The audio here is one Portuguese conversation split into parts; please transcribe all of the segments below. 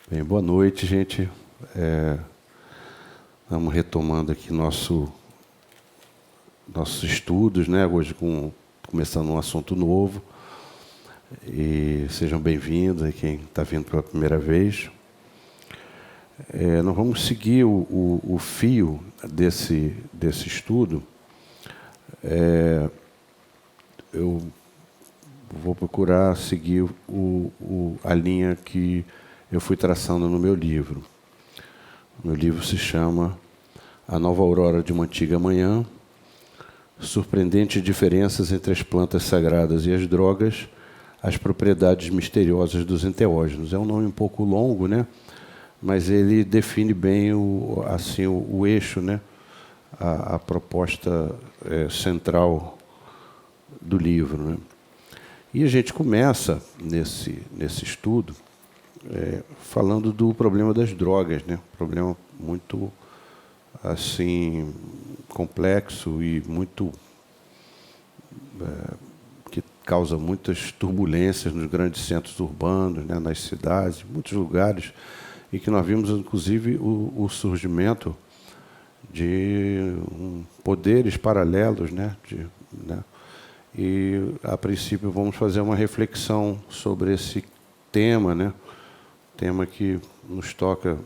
Bem, boa noite, gente. Estamos retomando aqui nossos estudos, né? Hoje começando um assunto novo. E sejam bem-vindos aí quem está vindo pela primeira vez. Nós vamos seguir o fio desse estudo. Eu vou procurar seguir a linha que eu fui traçando no meu livro. O meu livro se chama A Nova Aurora de uma Antiga Manhã, Surpreendentes Diferenças entre as Plantas Sagradas e as Drogas, as Propriedades Misteriosas dos Enteógenos. É um nome um pouco longo, né? Mas ele define bem o eixo, né? A proposta central do livro, né? E a gente começa nesse estudo falando do problema das drogas, né? Problema muito assim complexo e muito que causa muitas turbulências nos grandes centros urbanos, né? Nas cidades, em muitos lugares, e que nós vimos inclusive o surgimento de poderes paralelos, né? E a princípio vamos fazer uma reflexão sobre esse tema, né? Tema que nos toca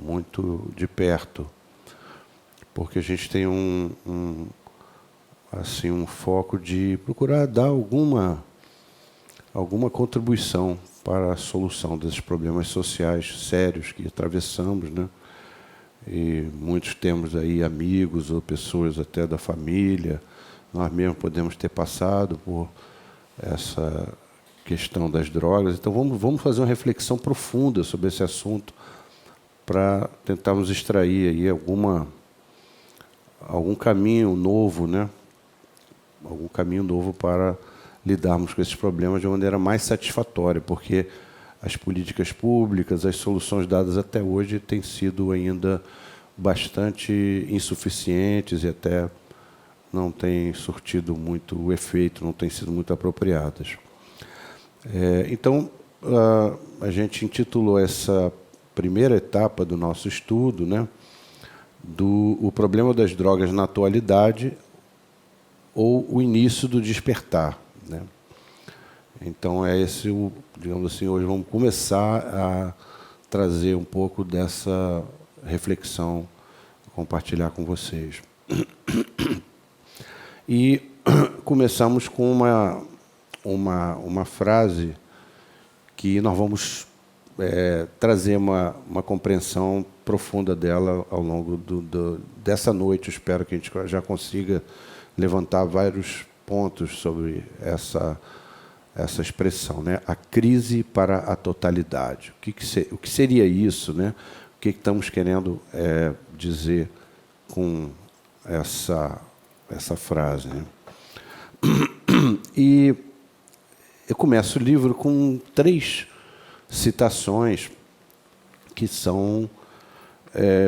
muito de perto, porque a gente tem um foco de procurar dar alguma contribuição para a solução desses problemas sociais sérios que atravessamos, né? E muitos temos aí amigos ou pessoas até da família, nós mesmos podemos ter passado por essa questão das drogas. Então vamos fazer uma reflexão profunda sobre esse assunto para tentarmos extrair aí algum caminho novo, né? Algum caminho novo para lidarmos com esses problemas de uma maneira mais satisfatória, porque as políticas públicas, as soluções dadas até hoje têm sido ainda bastante insuficientes e até não têm surtido muito efeito, não têm sido muito apropriadas. Então, a gente intitulou essa primeira etapa do nosso estudo, né, o problema das drogas na atualidade ou o início do despertar, né? Então, digamos assim, hoje vamos começar a trazer um pouco dessa reflexão, compartilhar com vocês. E começamos com uma frase que nós vamos trazer uma compreensão profunda dela ao longo dessa noite. Eu espero que a gente já consiga levantar vários pontos sobre essa expressão, né? A crise para a totalidade. O que seria isso, né? O que estamos querendo dizer com essa frase, né? E eu começo o livro com 3 citações que são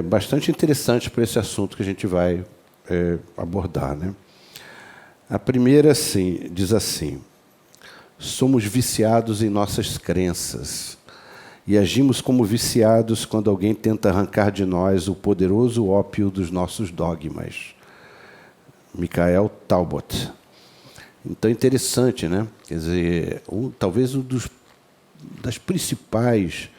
bastante interessantes para esse assunto que a gente vai abordar, né? A primeira diz assim: somos viciados em nossas crenças e agimos como viciados quando alguém tenta arrancar de nós o poderoso ópio dos nossos dogmas. Mikhail Talbot. Então, interessante, né? Quer dizer, talvez dos principais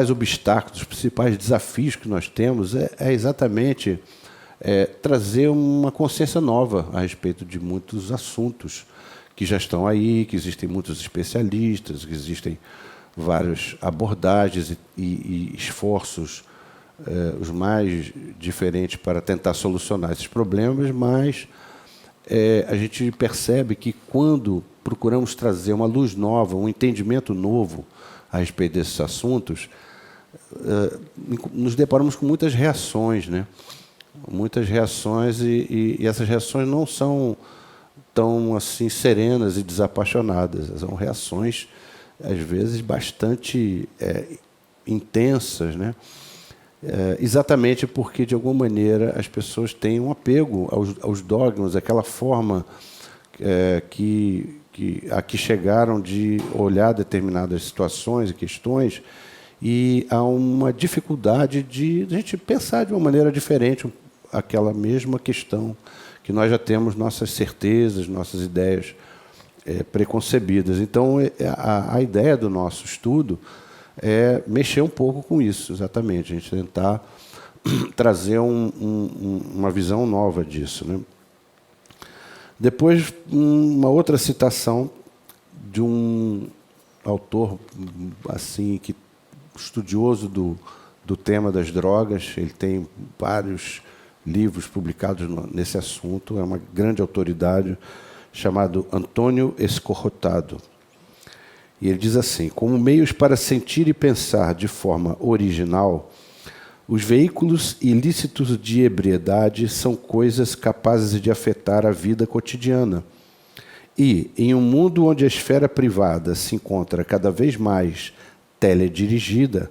obstáculos, dos principais desafios que nós temos é exatamente trazer uma consciência nova a respeito de muitos assuntos que já estão aí, que existem muitos especialistas, que existem várias abordagens e esforços os mais diferentes para tentar solucionar esses problemas, mas a gente percebe que quando procuramos trazer uma luz nova, um entendimento novo a respeito desses assuntos, nos deparamos com muitas reações, né? Muitas reações, e essas reações não são tão assim serenas e desapaixonadas, são reações às vezes bastante intensas, né? Exatamente porque, de alguma maneira, as pessoas têm um apego aos dogmas, aquela forma que a que chegaram de olhar determinadas situações e questões, e há uma dificuldade de a gente pensar de uma maneira diferente aquela mesma questão, que nós já temos nossas certezas, nossas ideias preconcebidas. Então, a ideia do nosso estudo é mexer um pouco com isso, exatamente, a gente tentar trazer uma visão nova disso, né? Depois, uma outra citação de um autor assim que estudioso do tema das drogas. Ele tem vários livros publicados nesse assunto, é uma grande autoridade, chamado Antônio Escorrotado. E ele diz assim: como meios para sentir e pensar de forma original, os veículos ilícitos de ebriedade são coisas capazes de afetar a vida cotidiana. E, em um mundo onde a esfera privada se encontra cada vez mais teledirigida,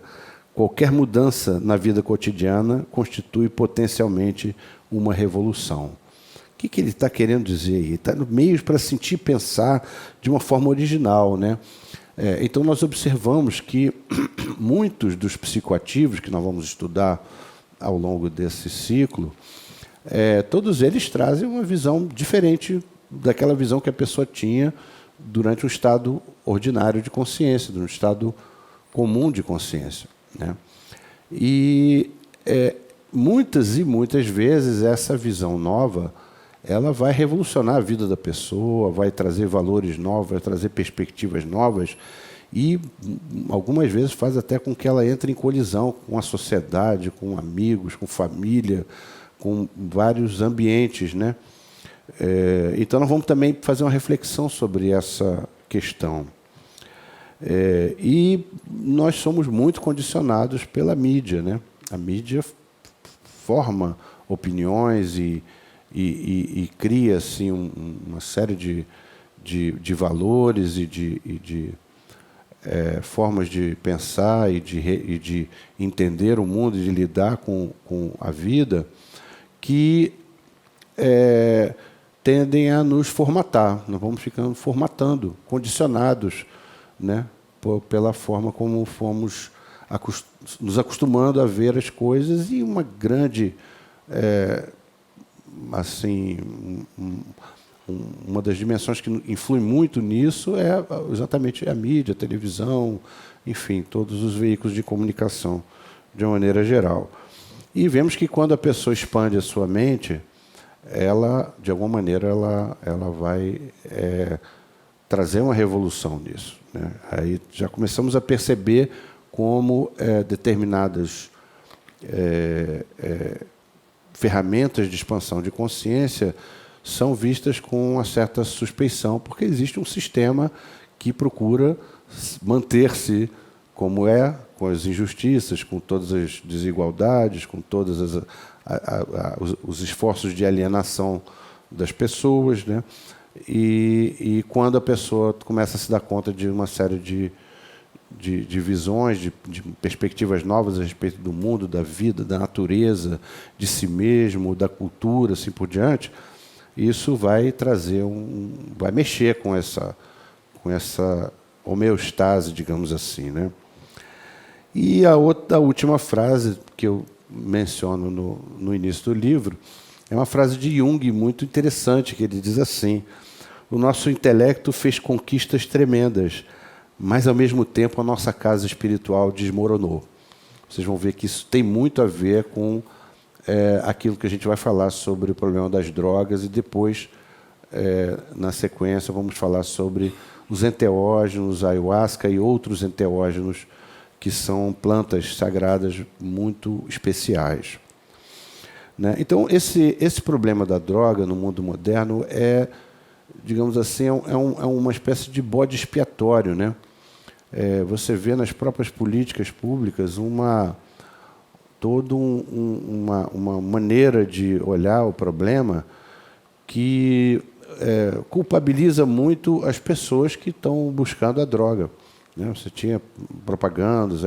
qualquer mudança na vida cotidiana constitui potencialmente uma revolução. O que ele está querendo dizer aí? Está no meios para sentir e pensar de uma forma original, né? Então, nós observamos que muitos dos psicoativos que nós vamos estudar ao longo desse ciclo, todos eles trazem uma visão diferente daquela visão que a pessoa tinha durante um estado ordinário de consciência, durante um estado comum de consciência, né? E muitas e muitas vezes essa visão nova ela vai revolucionar a vida da pessoa, vai trazer valores novos, vai trazer perspectivas novas e, algumas vezes, faz até com que ela entre em colisão com a sociedade, com amigos, com família, com vários ambientes, né? Então, nós vamos também fazer uma reflexão sobre essa questão. E nós somos muito condicionados pela mídia, né? A mídia forma opiniões e cria assim, uma série de valores e de formas de pensar e de entender o mundo e de lidar com a vida que tendem a nos formatar. Nós vamos ficando formatando, condicionados, né, pela forma como fomos nos acostumando a ver as coisas, e uma grande... assim, uma das dimensões que influi muito nisso é exatamente a mídia, a televisão, enfim, todos os veículos de comunicação, de uma maneira geral. E vemos que quando a pessoa expande a sua mente, ela, de alguma maneira, ela vai trazer uma revolução nisso, né? Aí já começamos a perceber como determinadas ferramentas de expansão de consciência são vistas com uma certa suspeição, porque existe um sistema que procura manter-se como com as injustiças, com todas as desigualdades, com todos os esforços de alienação das pessoas, né? E quando a pessoa começa a se dar conta de uma série de visões, de perspectivas novas a respeito do mundo, da vida, da natureza, de si mesmo, da cultura, assim por diante, isso vai trazer vai mexer com essa homeostase, digamos assim, né? E a última frase que eu menciono no início do livro é uma frase de Jung muito interessante, que ele diz assim: o nosso intelecto fez conquistas tremendas, mas, ao mesmo tempo, a nossa casa espiritual desmoronou. Vocês vão ver que isso tem muito a ver com aquilo que a gente vai falar sobre o problema das drogas, e depois, na sequência, vamos falar sobre os enteógenos, a ayahuasca e outros enteógenos, que são plantas sagradas muito especiais, né? Então, esse problema da droga no mundo moderno digamos assim, é uma espécie de bode expiatório, né? Você vê nas próprias políticas públicas toda uma maneira de olhar o problema que culpabiliza muito as pessoas que estão buscando a droga, né? Você tinha propagandas,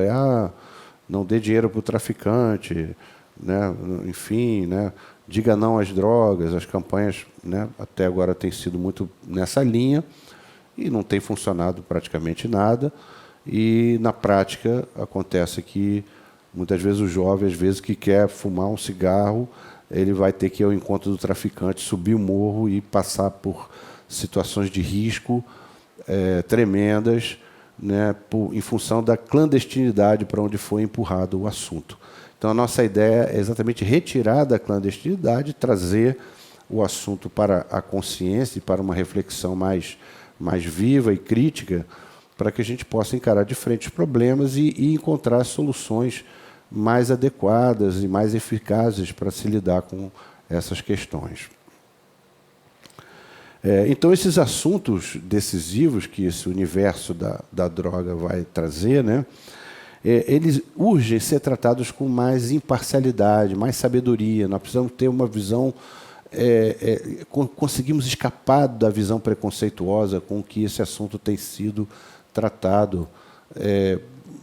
não dê dinheiro para o traficante, né? Enfim, né? Diga não às drogas. As campanhas, né, até agora têm sido muito nessa linha, e não tem funcionado praticamente nada. E, na prática, acontece que, muitas vezes, o jovem, às vezes, que quer fumar um cigarro, ele vai ter que ir ao encontro do traficante, subir o morro e passar por situações de risco tremendas, né, em função da clandestinidade para onde foi empurrado o assunto. Então, a nossa ideia é exatamente retirar da clandestinidade, trazer o assunto para a consciência e para uma reflexão mais viva e crítica, para que a gente possa encarar de frente os problemas e encontrar soluções mais adequadas e mais eficazes para se lidar com essas questões. Então, esses assuntos decisivos que esse universo da droga vai trazer, né, eles urgem ser tratados com mais imparcialidade, mais sabedoria. Nós precisamos ter uma visão, conseguimos escapar da visão preconceituosa com que esse assunto tem sido tratado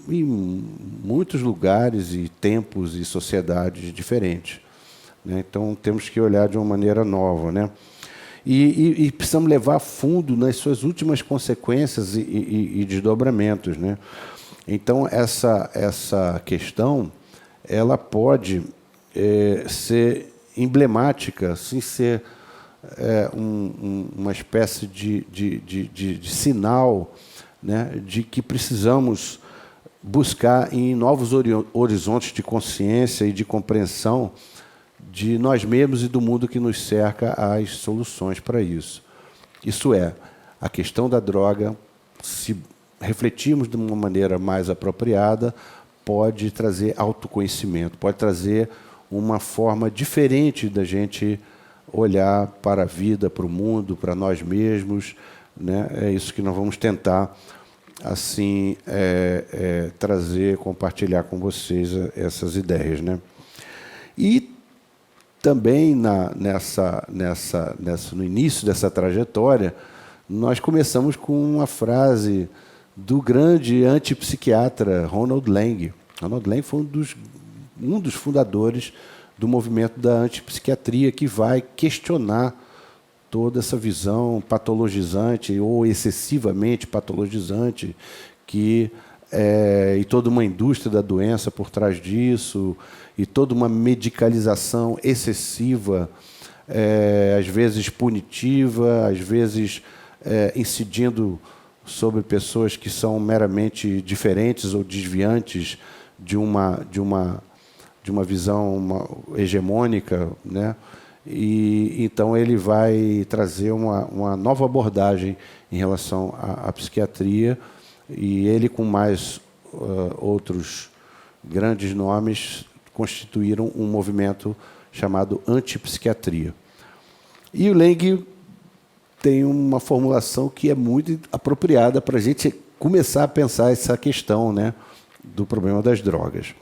em muitos lugares e tempos e sociedades diferentes, né? Então, temos que olhar de uma maneira nova, né? E precisamos levar a fundo nas suas últimas consequências e desdobramentos, né? Então, essa questão ela pode ser emblemática, assim, ser uma espécie de sinal, né, de que precisamos buscar em novos horizontes de consciência e de compreensão de nós mesmos e do mundo que nos cerca as soluções para isso. Isso é, a questão da droga, se refletirmos de uma maneira mais apropriada, pode trazer autoconhecimento, pode trazer uma forma diferente da gente olhar para a vida, para o mundo, para nós mesmos, né? É isso que nós vamos tentar assim trazer, compartilhar com vocês essas ideias, né? E também no início dessa trajetória, nós começamos com uma frase do grande antipsiquiatra Ronald Lang. Ronald Lang foi um dos fundadores do movimento da antipsiquiatria, que vai questionar toda essa visão patologizante ou excessivamente patologizante e toda uma indústria da doença por trás disso, e toda uma medicalização excessiva, às vezes punitiva, às vezes incidindo sobre pessoas que são meramente diferentes ou desviantes de uma visão hegemônica, né? E então ele vai trazer uma nova abordagem em relação à psiquiatria, e ele, com mais outros grandes nomes, constituíram um movimento chamado antipsiquiatria. E o Lang tem uma formulação que é muito apropriada para a gente começar a pensar essa questão, né, do problema das drogas.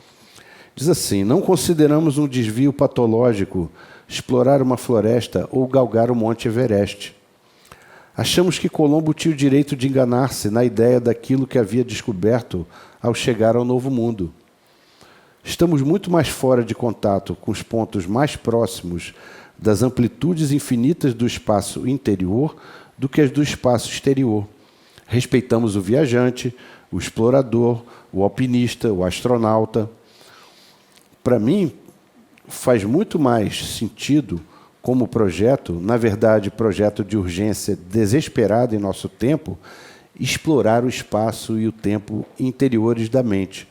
Diz assim: não consideramos um desvio patológico explorar uma floresta ou galgar o Monte Everest. Achamos que Colombo tinha o direito de enganar-se na ideia daquilo que havia descoberto ao chegar ao Novo Mundo. Estamos muito mais fora de contato com os pontos mais próximos das amplitudes infinitas do espaço interior do que as do espaço exterior. Respeitamos o viajante, o explorador, o alpinista, o astronauta. Para mim, faz muito mais sentido como projeto, na verdade, projeto de urgência desesperada em nosso tempo, explorar o espaço e o tempo interiores da mente.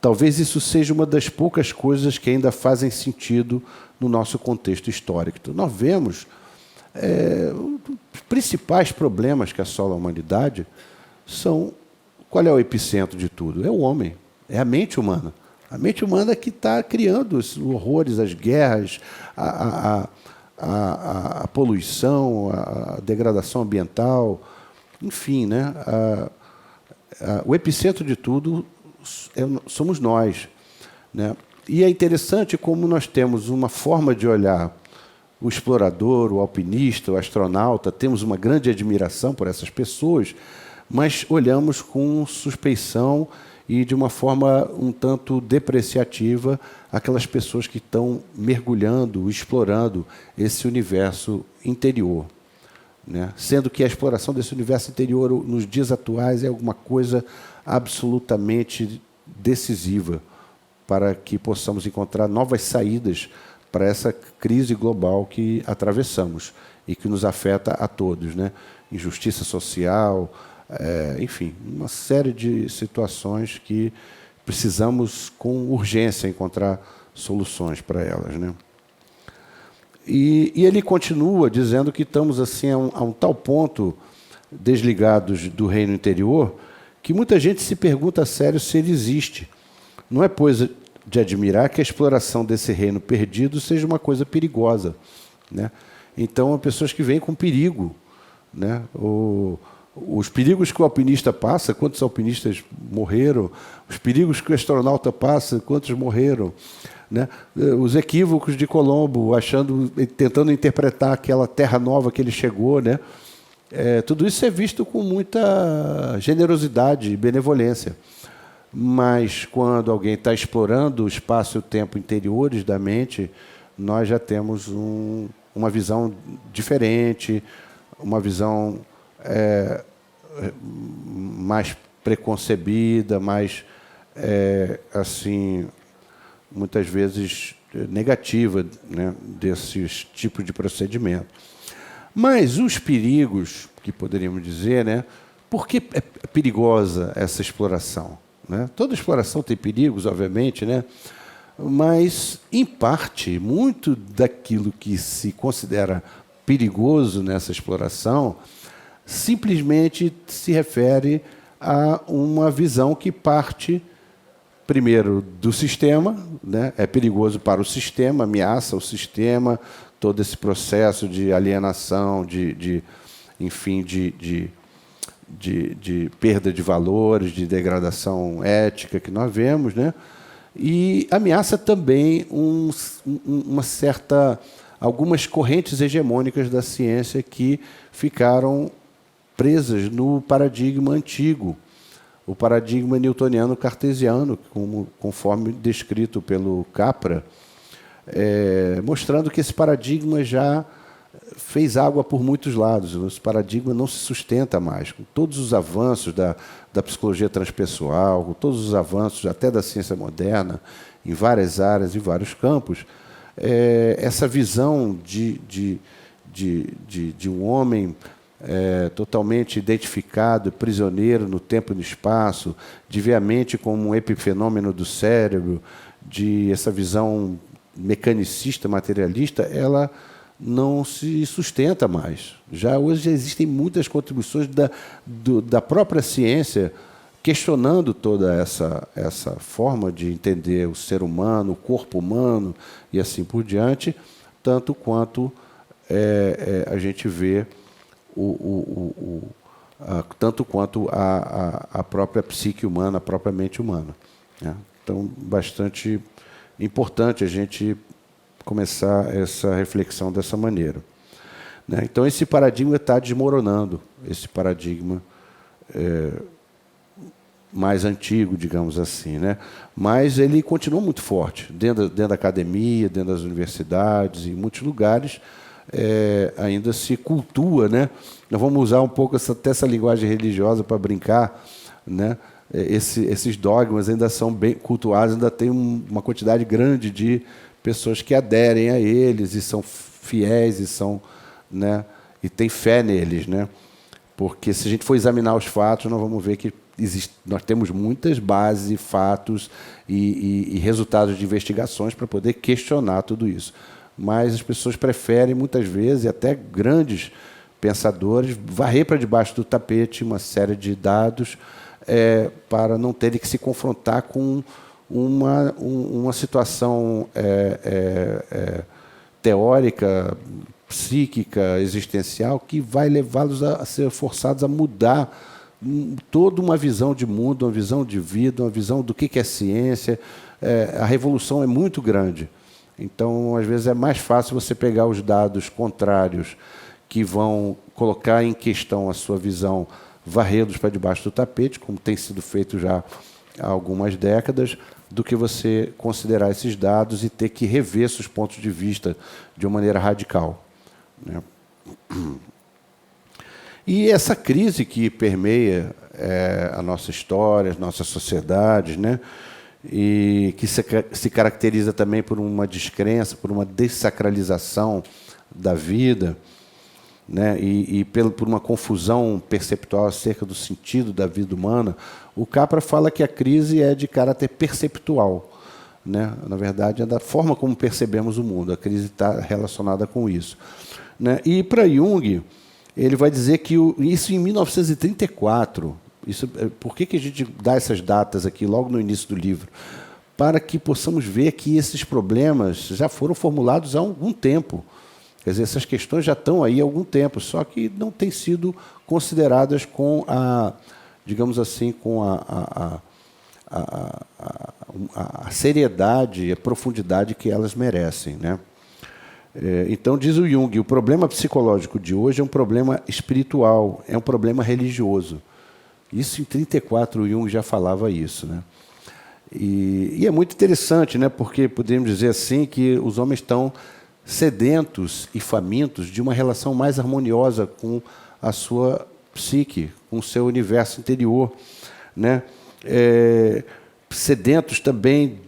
Talvez isso seja uma das poucas coisas que ainda fazem sentido no nosso contexto histórico. Então, nós vemos os principais problemas que assolam a humanidade são... Qual é o epicentro de tudo? É o homem, é a mente humana. A mente humana que está criando os horrores, as guerras, a poluição, a degradação ambiental, enfim, né? O epicentro de tudo somos nós, né? E é interessante como nós temos uma forma de olhar o explorador, o alpinista, o astronauta, temos uma grande admiração por essas pessoas, mas olhamos com suspeição e de uma forma um tanto depreciativa aquelas pessoas que estão mergulhando, explorando esse universo interior. né? Sendo que a exploração desse universo interior nos dias atuais é alguma coisa absolutamente decisiva para que possamos encontrar novas saídas para essa crise global que atravessamos e que nos afeta a todos, né? Injustiça social, enfim, uma série de situações que precisamos com urgência encontrar soluções para elas, né? E ele continua dizendo que estamos assim a um tal ponto desligados do reino interior que muita gente se pergunta a sério se ele existe. Não é, pois, de admirar que a exploração desse reino perdido seja uma coisa perigosa, né? Então, há pessoas que vêm com perigo, né? Os perigos que o alpinista passa, quantos alpinistas morreram? Os perigos que o astronauta passa, quantos morreram? Né? Os equívocos de Colombo, tentando interpretar aquela terra nova que ele chegou, né? Tudo isso é visto com muita generosidade e benevolência. Mas, quando alguém está explorando o espaço e o tempo interiores da mente, nós já temos uma visão diferente, uma visão mais preconcebida, mais, assim, muitas vezes negativa, né, desses tipos de procedimento. Mas os perigos, que poderíamos dizer, né, por que é perigosa essa exploração? Né? Toda exploração tem perigos, obviamente, né? Mas, em parte, muito daquilo que se considera perigoso nessa exploração simplesmente se refere a uma visão que parte, primeiro, do sistema, né? É perigoso para o sistema, ameaça o sistema, todo esse processo de alienação, enfim, de perda de valores, de degradação ética que nós vemos, né? E ameaça também algumas correntes hegemônicas da ciência que ficaram presas no paradigma antigo, o paradigma newtoniano cartesiano, conforme descrito pelo Capra, mostrando que esse paradigma já fez água por muitos lados. Esse paradigma não se sustenta mais. Com todos os avanços da psicologia transpessoal, com todos os avanços até da ciência moderna, em várias áreas, em vários campos, essa visão de um homem totalmente identificado, prisioneiro no tempo e no espaço, de ver a mente como um epifenômeno do cérebro, essa visão mecanicista, materialista, ela não se sustenta mais. Hoje existem muitas contribuições da própria ciência questionando toda essa forma de entender o ser humano, o corpo humano e assim por diante, tanto quanto a gente vê tanto quanto a própria psique humana, a própria mente humana, né? Então, bastante importante a gente começar essa reflexão dessa maneira, né? Então, esse paradigma está desmoronando, esse paradigma mais antigo, digamos assim, né? Mas ele continua muito forte, dentro da academia, dentro das universidades, em muitos lugares, ainda se cultua, né? Nós vamos usar um pouco até essa linguagem religiosa para brincar, né? Esses dogmas ainda são bem cultuados, ainda tem uma quantidade grande de pessoas que aderem a eles e são fiéis e são, né, e têm fé neles, né? Porque se a gente for examinar os fatos, nós vamos ver que nós temos muitas bases, fatos e resultados de investigações para poder questionar tudo isso. Mas as pessoas preferem, muitas vezes, até grandes pensadores, varrer para debaixo do tapete uma série de dados para não terem que se confrontar com uma situação teórica, psíquica, existencial, que vai levá-los a ser forçados a mudar toda uma visão de mundo, uma visão de vida, uma visão do que é ciência. A revolução é muito grande. Então, às vezes, é mais fácil você pegar os dados contrários que vão colocar em questão a sua visão, varrê-los para debaixo do tapete, como tem sido feito já há algumas décadas, do que você considerar esses dados e ter que rever seus pontos de vista de uma maneira radical, né? E essa crise que permeia a nossa história, as nossas sociedades, né? E que se caracteriza também por uma descrença, por uma dessacralização da vida, né? Por uma confusão perceptual acerca do sentido da vida humana, o Capra fala que a crise é de caráter perceptual, né? Na verdade, é da forma como percebemos o mundo. A crise está relacionada com isso, né? E para Jung, ele vai dizer que isso em 1934. Por que a gente dá essas datas aqui logo no início do livro? Para que possamos ver que esses problemas já foram formulados há algum tempo. Quer dizer, essas questões já estão aí há algum tempo, só que não têm sido consideradas com digamos assim, com a seriedade e a profundidade que elas merecem, né? Então, diz o Jung, o problema psicológico de hoje é um problema espiritual, é um problema religioso. Isso em 1934 o Jung já falava isso, né? E é muito interessante, né? Porque podemos dizer assim que os homens estão sedentos e famintos de uma relação mais harmoniosa com a sua psique, com o seu universo interior, né? Sedentos também,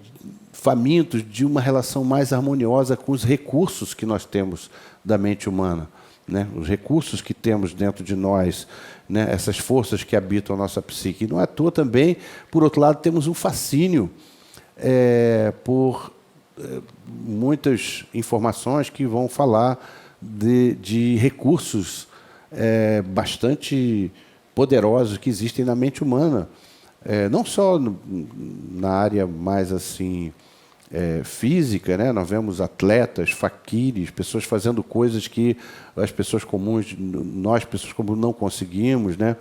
famintos de uma relação mais harmoniosa com os recursos que nós temos da mente humana, né? Os recursos que temos dentro de nós, né? Essas forças que habitam a nossa psique. E não é à toa também, por outro lado, temos um fascínio por muitas informações que vão falar de recursos bastante poderosos que existem na mente humana, não só na área mais assim física, né? Nós vemos atletas, faquires, pessoas fazendo coisas que as pessoas comuns, nós pessoas comuns não conseguimos, né?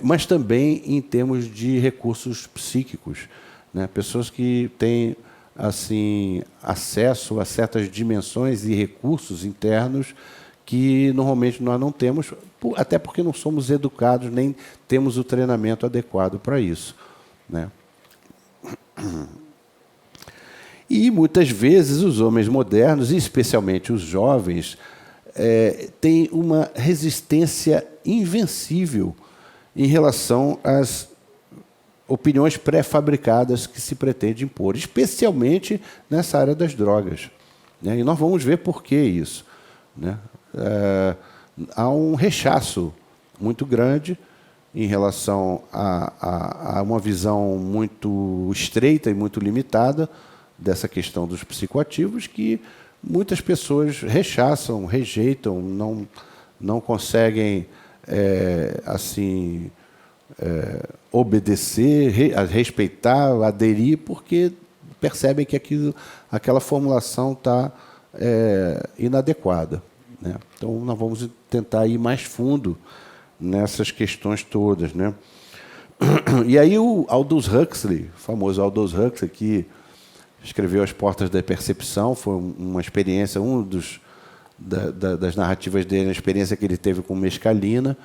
Mas também em termos de recursos psíquicos, né? Pessoas que têm assim acesso a certas dimensões e recursos internos que normalmente nós não temos, até porque não somos educados nem temos o treinamento adequado para isso, né? E muitas vezes os homens modernos, e especialmente os jovens, têm uma resistência invencível em relação às opiniões pré-fabricadas que se pretende impor, especialmente nessa área das drogas, né? E nós vamos ver por que isso, né? Há um rechaço muito grande em relação a uma visão muito estreita e muito limitada dessa questão dos psicoativos, que muitas pessoas rechaçam, rejeitam, não conseguem obedecer, respeitar, aderir, porque percebem que aquela formulação está inadequada, né? Então, nós vamos tentar ir mais fundo nessas questões todas, né? E aí o Aldous Huxley, o famoso Aldous Huxley, que escreveu As Portas da Percepção, foi uma experiência, das narrativas dele, a experiência que ele teve com mescalina,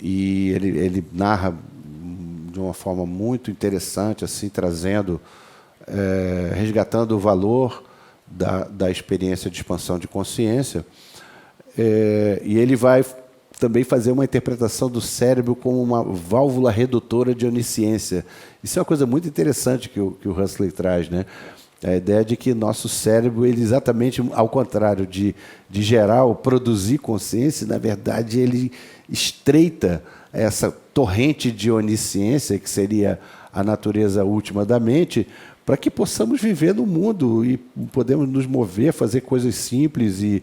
e ele narra de uma forma muito interessante, assim, resgatando o valor da experiência de expansão de consciência, e ele vai também fazer uma interpretação do cérebro como uma válvula redutora de onisciência. Isso é uma coisa muito interessante que o Huxley traz, né? A ideia de que nosso cérebro, ele exatamente ao contrário de gerar ou produzir consciência, na verdade, ele estreita essa torrente de onisciência, que seria a natureza última da mente, para que possamos viver no mundo e podemos nos mover, fazer coisas simples e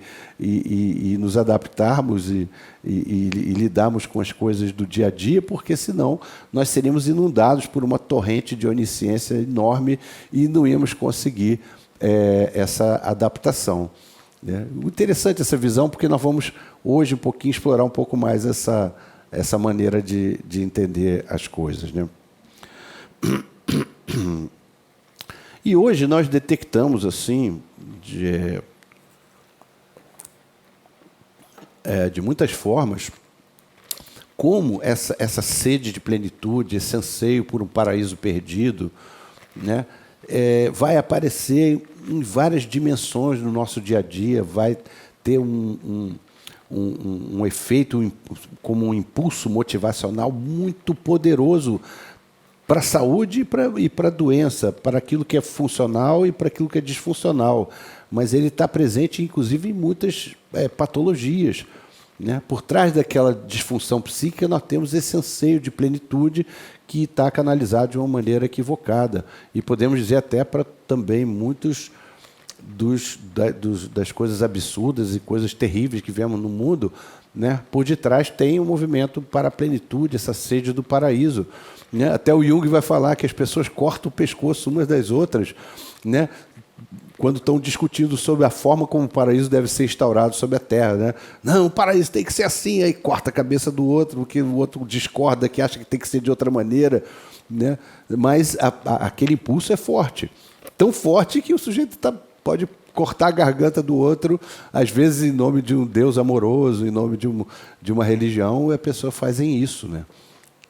nos adaptarmos e lidarmos com as coisas do dia a dia, porque senão nós seríamos inundados por uma torrente de onisciência enorme e não íamos conseguir essa adaptação, né? Interessante essa visão, porque nós vamos hoje um pouquinho explorar um pouco mais essa maneira de entender as coisas, né? E hoje nós detectamos assim de muitas formas como essa sede de plenitude, esse anseio por um paraíso perdido, né, vai aparecer em várias dimensões no nosso dia a dia, vai ter um efeito como um impulso motivacional muito poderoso para a saúde e para a doença, para aquilo que é funcional e para aquilo que é disfuncional. Mas ele está presente, inclusive, em muitas patologias. Né? Por trás daquela disfunção psíquica, nós temos esse anseio de plenitude que está canalizado de uma maneira equivocada. E podemos dizer até para também muitos das coisas absurdas e coisas terríveis que vemos no mundo, né? Por detrás tem um movimento para a plenitude, essa sede do paraíso. Né? Até o Jung vai falar que as pessoas cortam o pescoço umas das outras, né? Quando estão discutindo sobre a forma como o paraíso deve ser instaurado sobre a Terra. Né? Não, o paraíso tem que ser assim, aí corta a cabeça do outro, porque o outro discorda, que acha que tem que ser de outra maneira. Né? Mas aquele impulso é forte. Tão forte que o sujeito pode cortar a garganta do outro, às vezes em nome de um Deus amoroso, em nome de uma religião, e a pessoa fazem isso. Né?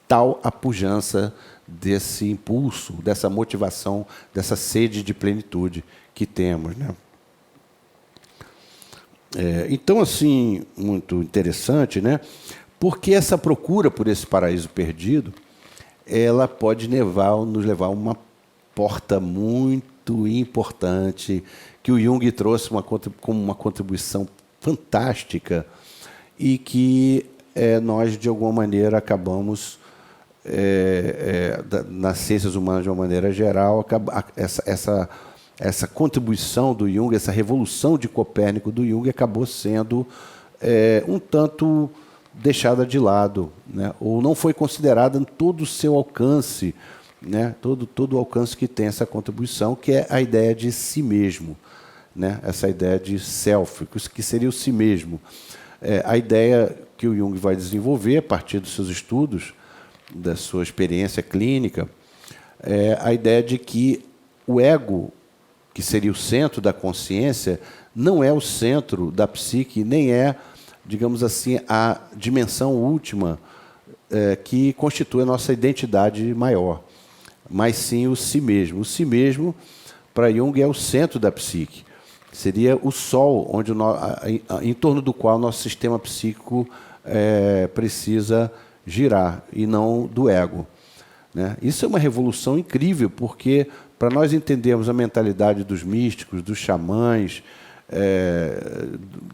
Tal a pujança desse impulso, dessa motivação, dessa sede de plenitude que temos. Né? Então, assim, muito interessante, né? Porque essa procura por esse paraíso perdido, ela pode nos levar a uma porta muito importante, que o Jung trouxe como uma contribuição fantástica e que nós, de alguma maneira, acabamos, nas ciências humanas, de uma maneira geral, essa contribuição do Jung, essa revolução de Copérnico do Jung acabou sendo um tanto deixada de lado, né? Ou não foi considerada em todo o seu alcance, né? todo o alcance que tem essa contribuição, que é a ideia de si mesmo, né? Essa ideia de self, que seria o si mesmo. A ideia que o Jung vai desenvolver a partir dos seus estudos, da sua experiência clínica, é a ideia de que o ego, que seria o centro da consciência, não é o centro da psique, nem é, digamos assim, a dimensão última que constitui a nossa identidade maior, mas sim o si mesmo. O si mesmo, para Jung, é o centro da psique. Seria o sol, em torno do qual nosso sistema psíquico precisa girar, e não do ego. Né? Isso é uma revolução incrível, porque para nós entendermos a mentalidade dos místicos, dos xamãs,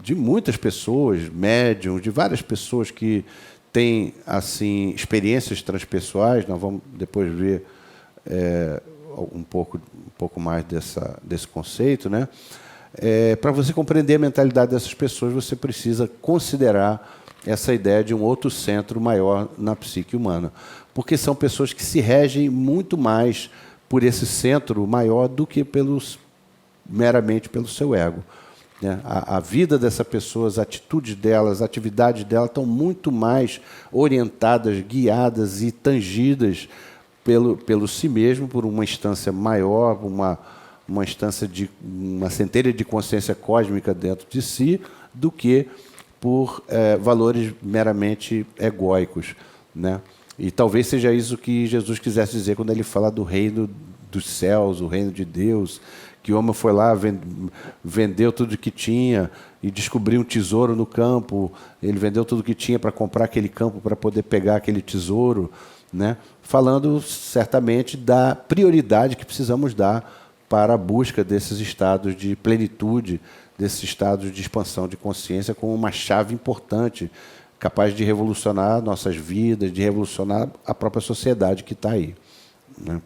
de muitas pessoas, médiums, de várias pessoas que têm assim, experiências transpessoais, nós vamos depois ver um pouco mais desse conceito, né? Para você compreender a mentalidade dessas pessoas, você precisa considerar essa ideia de um outro centro maior na psique humana, porque são pessoas que se regem muito mais por esse centro maior do que meramente pelo seu ego. Né? A vida dessa pessoa, as atitudes delas, as atividades delas estão muito mais orientadas, guiadas e tangidas pelo si mesmo, por uma instância maior, uma instância de uma centelha de consciência cósmica dentro de si, do que por valores meramente egóicos. Né? E talvez seja isso que Jesus quisesse dizer quando ele fala do reino dos céus, o reino de Deus, que o homem foi lá, vendeu tudo que tinha e descobriu um tesouro no campo. Ele vendeu tudo que tinha para comprar aquele campo, para poder pegar aquele tesouro. Né? Falando certamente da prioridade que precisamos dar para a busca desses estados de plenitude, desses estados de expansão de consciência, como uma chave importante, capaz de revolucionar nossas vidas, de revolucionar a própria sociedade que está aí. Né?